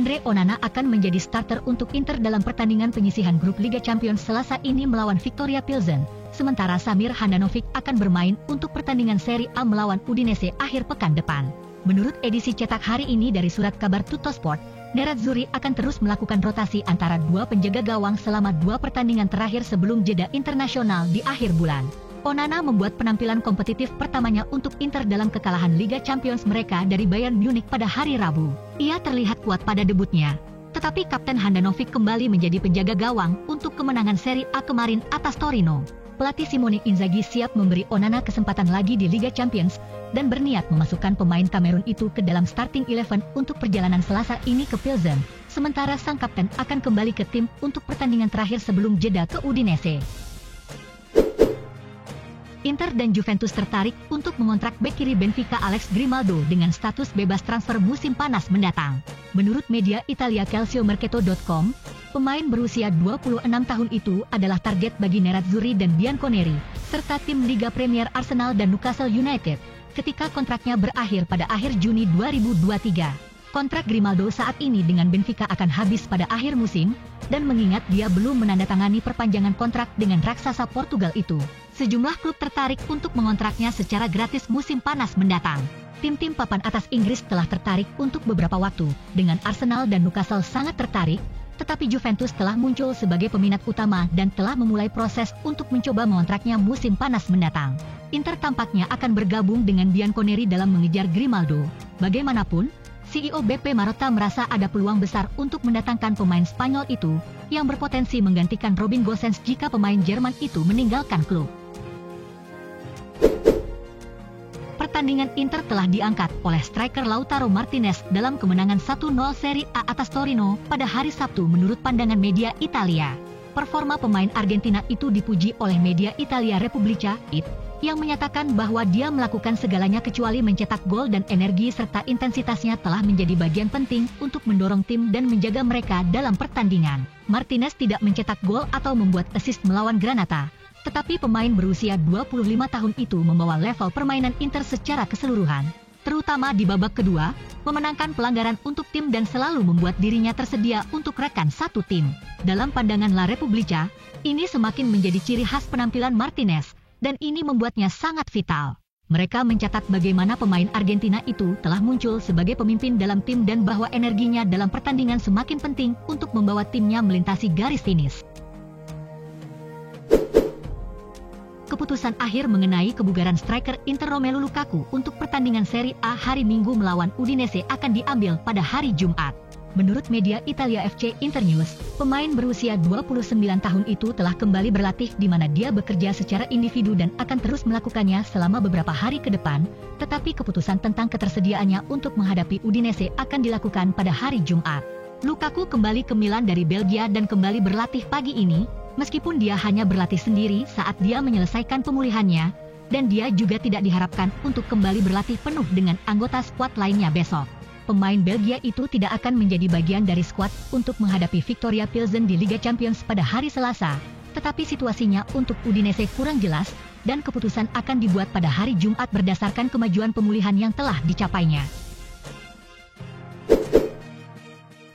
Andre Onana akan menjadi starter untuk Inter dalam pertandingan penyisihan grup Liga Champions Selasa ini melawan Viktoria Pilsen, sementara Samir Handanovic akan bermain untuk pertandingan Serie A melawan Udinese akhir pekan depan. Menurut edisi cetak hari ini dari surat kabar Tuttosport, Nerazzurri akan terus melakukan rotasi antara dua penjaga gawang selama dua pertandingan terakhir sebelum jeda internasional di akhir bulan. Onana membuat penampilan kompetitif pertamanya untuk Inter dalam kekalahan Liga Champions mereka dari Bayern Munich pada hari Rabu. Ia terlihat kuat pada debutnya, tetapi Kapten Handanovic kembali menjadi penjaga gawang untuk kemenangan Serie A kemarin atas Torino. Pelatih Simone Inzaghi siap memberi Onana kesempatan lagi di Liga Champions dan berniat memasukkan pemain Kamerun itu ke dalam starting 11 untuk perjalanan Selasa ini ke Pilsen. Sementara sang kapten akan kembali ke tim untuk pertandingan terakhir sebelum jeda ke Udinese. Inter dan Juventus tertarik untuk mengontrak bek kiri Benfica Alex Grimaldo dengan status bebas transfer musim panas mendatang. Menurut media Italia Calciomercato.com, pemain berusia 26 tahun itu adalah target bagi Nerazzurri dan Bianconeri, serta tim Liga Premier Arsenal dan Newcastle United, ketika kontraknya berakhir pada akhir Juni 2023. Kontrak Grimaldo saat ini dengan Benfica akan habis pada akhir musim, dan mengingat dia belum menandatangani perpanjangan kontrak dengan raksasa Portugal itu, sejumlah klub tertarik untuk mengontraknya secara gratis musim panas mendatang. Tim-tim papan atas Inggris telah tertarik untuk beberapa waktu, dengan Arsenal dan Newcastle sangat tertarik, tetapi Juventus telah muncul sebagai peminat utama dan telah memulai proses untuk mencoba mengontraknya musim panas mendatang. Inter tampaknya akan bergabung dengan Bianconeri dalam mengejar Grimaldo. Bagaimanapun, CEO BP Marotta merasa ada peluang besar untuk mendatangkan pemain Spanyol itu, yang berpotensi menggantikan Robin Gosens jika pemain Jerman itu meninggalkan klub. Pertandingan Inter telah diangkat oleh striker Lautaro Martinez dalam kemenangan 1-0 Serie A atas Torino pada hari Sabtu menurut pandangan media Italia. Performa pemain Argentina itu dipuji oleh media Italia Repubblica, yang menyatakan bahwa dia melakukan segalanya kecuali mencetak gol dan energi serta intensitasnya telah menjadi bagian penting untuk mendorong tim dan menjaga mereka dalam pertandingan. Martinez tidak mencetak gol atau membuat assist melawan Granata, tetapi pemain berusia 25 tahun itu membawa level permainan Inter secara keseluruhan, terutama di babak kedua, memenangkan pelanggaran untuk tim dan selalu membuat dirinya tersedia untuk rekan satu tim. Dalam pandangan La Repubblica, ini semakin menjadi ciri khas penampilan Martinez, dan ini membuatnya sangat vital. Mereka mencatat bagaimana pemain Argentina itu telah muncul sebagai pemimpin dalam tim dan bahwa energinya dalam pertandingan semakin penting untuk membawa timnya melintasi garis finish. Keputusan akhir mengenai kebugaran striker Inter Romelu Lukaku untuk pertandingan Serie A hari Minggu melawan Udinese akan diambil pada hari Jumat. Menurut media Italia FC Internews, pemain berusia 29 tahun itu telah kembali berlatih di mana dia bekerja secara individu dan akan terus melakukannya selama beberapa hari ke depan, tetapi keputusan tentang ketersediaannya untuk menghadapi Udinese akan dilakukan pada hari Jumat. Lukaku kembali ke Milan dari Belgia dan kembali berlatih pagi ini, meskipun dia hanya berlatih sendiri saat dia menyelesaikan pemulihannya, dan dia juga tidak diharapkan untuk kembali berlatih penuh dengan anggota skuad lainnya besok. Pemain Belgia itu tidak akan menjadi bagian dari skuad untuk menghadapi Viktoria Pilsen di Liga Champions pada hari Selasa, tetapi situasinya untuk Udinese kurang jelas, dan keputusan akan dibuat pada hari Jumat berdasarkan kemajuan pemulihan yang telah dicapainya.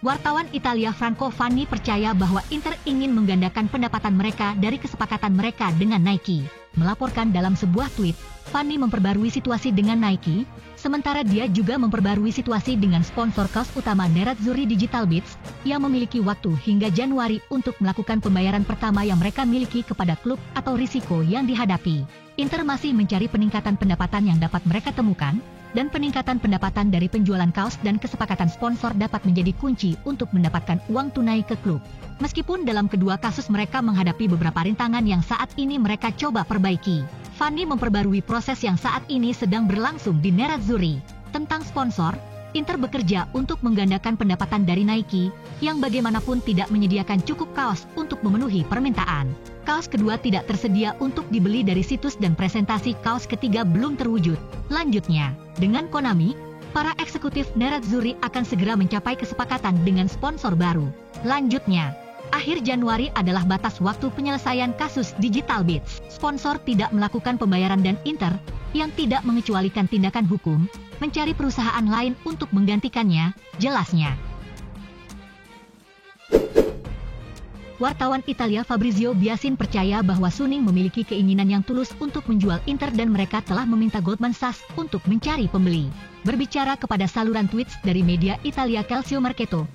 Wartawan Italia Franco Fanni percaya bahwa Inter ingin menggandakan pendapatan mereka dari kesepakatan mereka dengan Nike. Melaporkan dalam sebuah tweet, Fanni memperbarui situasi dengan Nike, sementara dia juga memperbarui situasi dengan sponsor kaos utama Nerazzurri Digital Beats, yang memiliki waktu hingga Januari untuk melakukan pembayaran pertama yang mereka miliki kepada klub atau risiko yang dihadapi. Inter masih mencari peningkatan pendapatan yang dapat mereka temukan, dan peningkatan pendapatan dari penjualan kaos dan kesepakatan sponsor dapat menjadi kunci untuk mendapatkan uang tunai ke klub. Meskipun dalam kedua kasus mereka menghadapi beberapa rintangan yang saat ini mereka coba perbaiki, Fanni memperbarui proses yang saat ini sedang berlangsung di Nerazzurri. Tentang sponsor, Inter bekerja untuk menggandakan pendapatan dari Nike, yang bagaimanapun tidak menyediakan cukup kaos untuk memenuhi permintaan. Kaos kedua tidak tersedia untuk dibeli dari situs dan presentasi kaos ketiga belum terwujud. Lanjutnya, dengan Konami, para eksekutif Nerazzurri akan segera mencapai kesepakatan dengan sponsor baru. Lanjutnya, akhir Januari adalah batas waktu penyelesaian kasus Digital Beats. Sponsor tidak melakukan pembayaran dan Inter, yang tidak mengecualikan tindakan hukum, mencari perusahaan lain untuk menggantikannya, jelasnya. Wartawan Italia Fabrizio Biasin percaya bahwa Suning memiliki keinginan yang tulus untuk menjual Inter dan mereka telah meminta Goldman Sachs untuk mencari pembeli. Berbicara kepada saluran tweets dari media Italia Calcio Mercato,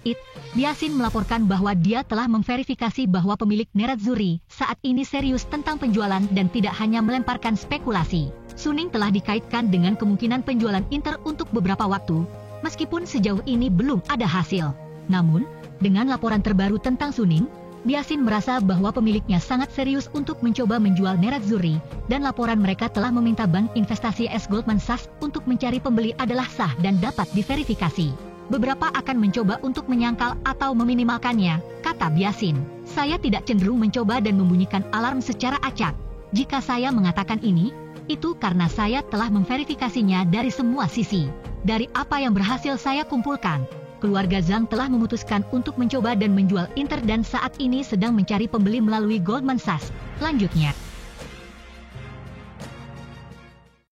Biasin melaporkan bahwa dia telah memverifikasi bahwa pemilik Nerazzurri saat ini serius tentang penjualan dan tidak hanya melemparkan spekulasi. Suning telah dikaitkan dengan kemungkinan penjualan Inter untuk beberapa waktu, meskipun sejauh ini belum ada hasil. Namun, dengan laporan terbaru tentang Suning, Biasin merasa bahwa pemiliknya sangat serius untuk mencoba menjual Nerazzurri, dan laporan mereka telah meminta bank investasi Goldman Sachs untuk mencari pembeli adalah sah dan dapat diverifikasi. Beberapa akan mencoba untuk menyangkal atau meminimalkannya, kata Biasin. Saya tidak cenderung mencoba dan membunyikan alarm secara acak. Jika saya mengatakan ini, itu karena saya telah memverifikasinya dari semua sisi. Dari apa yang berhasil saya kumpulkan, keluarga Zhang telah memutuskan untuk mencoba dan menjual Inter dan saat ini sedang mencari pembeli melalui Goldman Sachs. Lanjutnya,